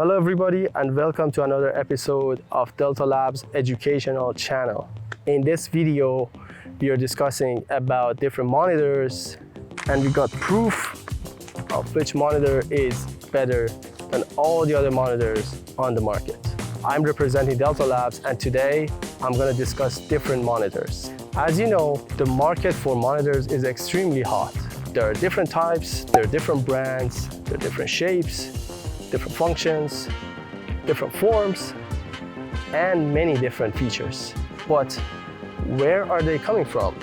Hello everybody and welcome to another episode of Delta Labs educational channel. In this video, we are discussing about different monitors and we got proof of which monitor is better than all the other monitors on the market. I'm representing Delta Labs and today I'm going to discuss different monitors. As you know, the market for monitors is extremely hot. There are different types, there are different brands, there are different shapes, different functions, different forms, and many different features. But where are they coming from?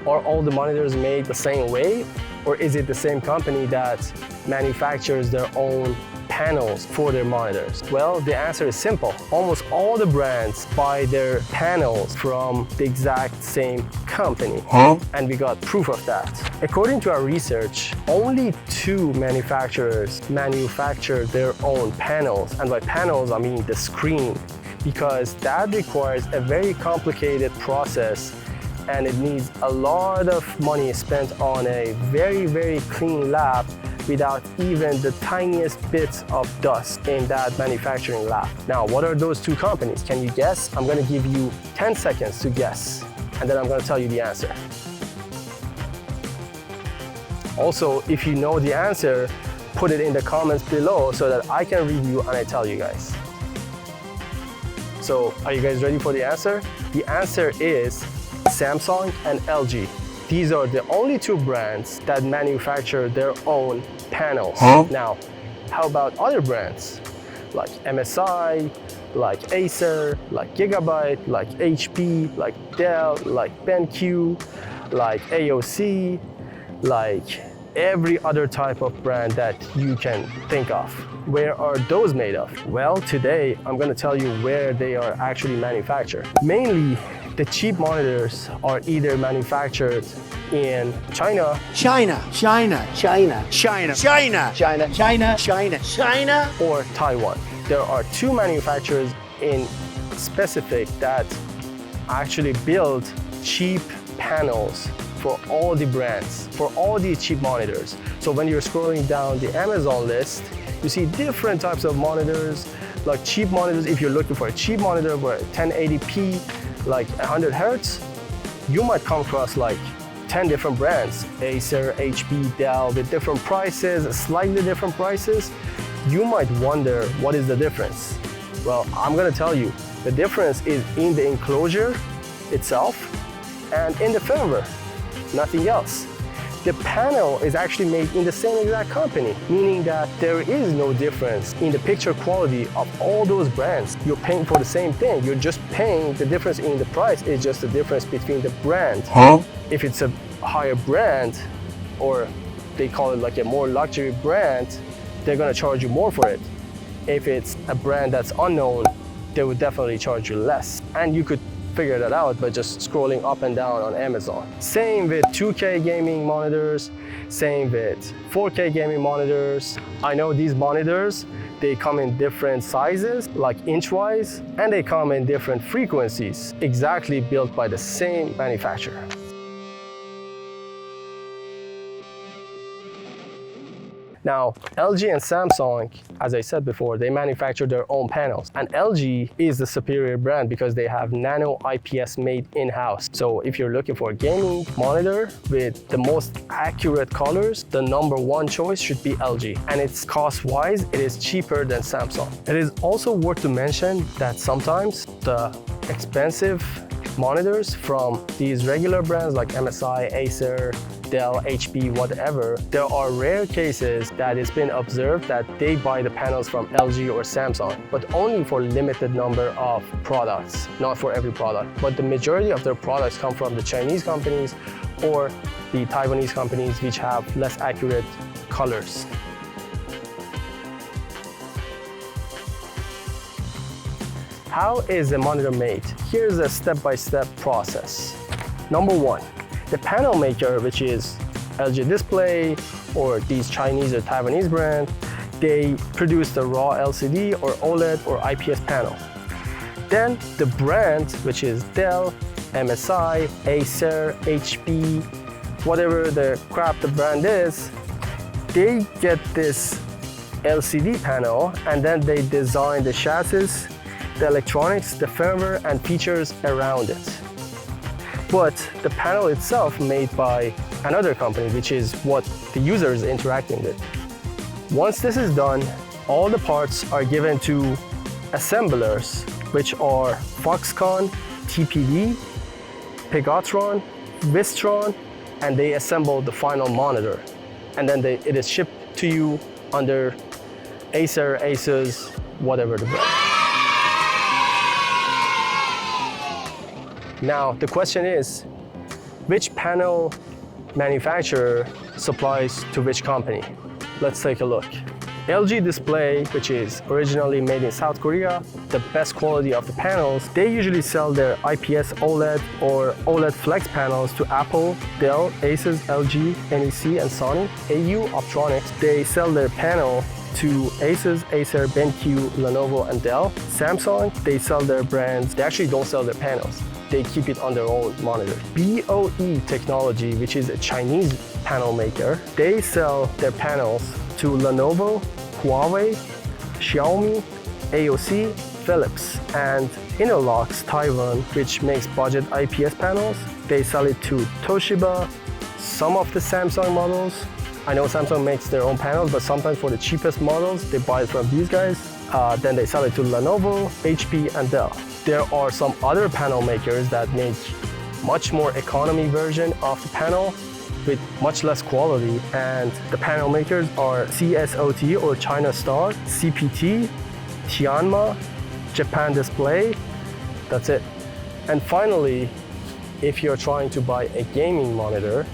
Are all the monitors made the same way? Or is it the same company that manufactures their own panels for their monitors? Well, the answer is simple. Almost all the brands buy their panels from the exact same company. And we got proof of that. According to our research, only 2 manufacturers manufacture their own panels. And by panels, I mean the screen, because that requires a very complicated process and it needs a lot of money spent on a very clean lab without even the tiniest bits of dust in that manufacturing lab. Now, what are those 2 companies? Can you guess? I'm gonna give you 10 seconds to guess, and then I'm gonna tell you the answer. Also, if you know the answer, put it in the comments below so that I can review and I tell you guys. So, are you guys ready for the answer? The answer is Samsung and LG. These are the only 2 brands that manufacture their own panels. Now, how about other brands like MSI, like Acer, like Gigabyte, like HP, like Dell, like BenQ, like AOC, like every other type of brand that you can think of? Where are those made of? Well, today I'm going to tell you where they are actually manufactured. Mainly, the cheap monitors are either manufactured in China, or Taiwan. There are 2 manufacturers in specific that actually build cheap panels for all the brands, for all these cheap monitors. So when you're scrolling down the Amazon list, you see different types of monitors, like cheap monitors. If you're looking for a cheap monitor for 1080p, like 100 Hertz, you might come across like 10 different brands, Acer, HP, Dell, with different prices, slightly different prices. You might wonder, what is the difference? Well, I'm gonna tell you, the difference is in the enclosure itself and in the firmware, nothing else. The panel is actually made in the same exact company, meaning that there is no difference in the picture quality of all those brands. You're paying for the same thing. You're just paying, the difference in the price is just the difference between the brand. If it's a higher brand, or they call it like a more luxury brand, they're gonna charge you more for it. If it's a brand that's unknown, they would definitely charge you less. And you could figure that out by just scrolling up and down on Amazon. Same with 2K gaming monitors, same with 4K gaming monitors. I know these monitors, they come in different sizes, like inch-wise, and they come in different frequencies, exactly built by the same manufacturer. Now, LG and Samsung, as I said before, they manufacture their own panels. And LG is the superior brand because they have nano IPS made in-house. So if you're looking for a gaming monitor with the most accurate colors, the #1 choice should be LG. And it's cost-wise, it is cheaper than Samsung. It is also worth to mention that sometimes the expensive monitors from these regular brands like MSI, Acer, Dell, HP, whatever, there are rare cases that it's been observed that they buy the panels from LG or Samsung, but only for limited number of products, not for every product. But the majority of their products come from the Chinese companies or the Taiwanese companies, which have less accurate colors. How is a monitor made? Here's a step-by-step process. #1, the panel maker, which is LG Display or these Chinese or Taiwanese brand, they produce the raw LCD or OLED or IPS panel. Then the brand, which is Dell, MSI, Acer, HP, whatever the crap the brand is, they get this LCD panel, and then they design the chassis, the electronics, the firmware, and features around it. But the panel itself made by another company, which is what the user is interacting with. Once this is done, all the parts are given to assemblers, which are Foxconn, TPD, Pegatron, Wistron, and they assemble the final monitor. And then it is shipped to you under Acer, Asus, whatever the brand. Now, the question is, which panel manufacturer supplies to which company? Let's take a look. LG Display, which is originally made in South Korea, the best quality of the panels, they usually sell their IPS OLED or OLED Flex panels to Apple, Dell, Asus, LG, NEC, and Sony. AU Optronics, they sell their panel to Asus, Acer, BenQ, Lenovo, and Dell. Samsung, they sell their brands. They actually don't sell their panels. They keep it on their own monitor. BOE Technology, which is a Chinese panel maker, they sell their panels to Lenovo, Huawei, Xiaomi, AOC, Philips, and Innolux Taiwan, which makes budget IPS panels. They sell it to Toshiba, some of the Samsung models. I know Samsung makes their own panels, but sometimes for the cheapest models, they buy it from these guys. Then they sell it to Lenovo, HP, and Dell. There are some other panel makers that make much more economy version of the panel with much less quality, and the panel makers are CSOT or China Star, CPT, Tianma, Japan Display. That's it. And finally, if you're trying to buy a gaming monitor,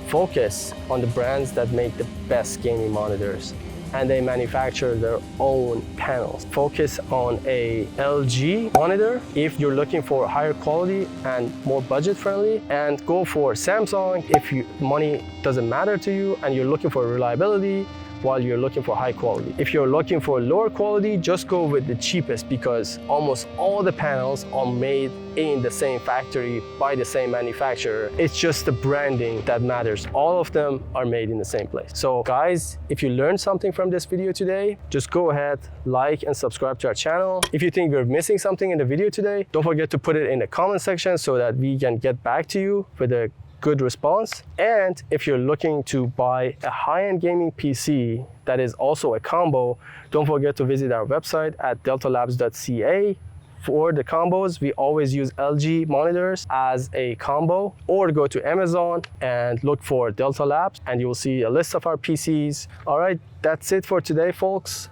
focus on the brands that make the best gaming monitors, and they manufacture their own panels. Focus on a LG monitor if you're looking for higher quality and more budget friendly, and go for Samsung if money doesn't matter to you and you're looking for reliability while you're looking for high quality. If you're looking for lower quality, just go with the cheapest, because almost all the panels are made in the same factory by the same manufacturer. It's just the branding that matters. All of them are made in the same place. So guys, if you learned something from this video today, just go ahead, like and subscribe to our channel. If you think we're missing something in the video today, don't forget to put it in the comment section so that we can get back to you with a good response. And if you're looking to buy a high-end gaming PC that is also a combo, don't forget to visit our website at deltalabs.ca. For the combos, we always use LG monitors as a combo, or go to Amazon and look for Delta Labs and you will see a list of our PCs. All right, that's it for today, folks.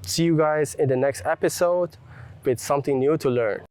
See you guys in the next episode with something new to learn.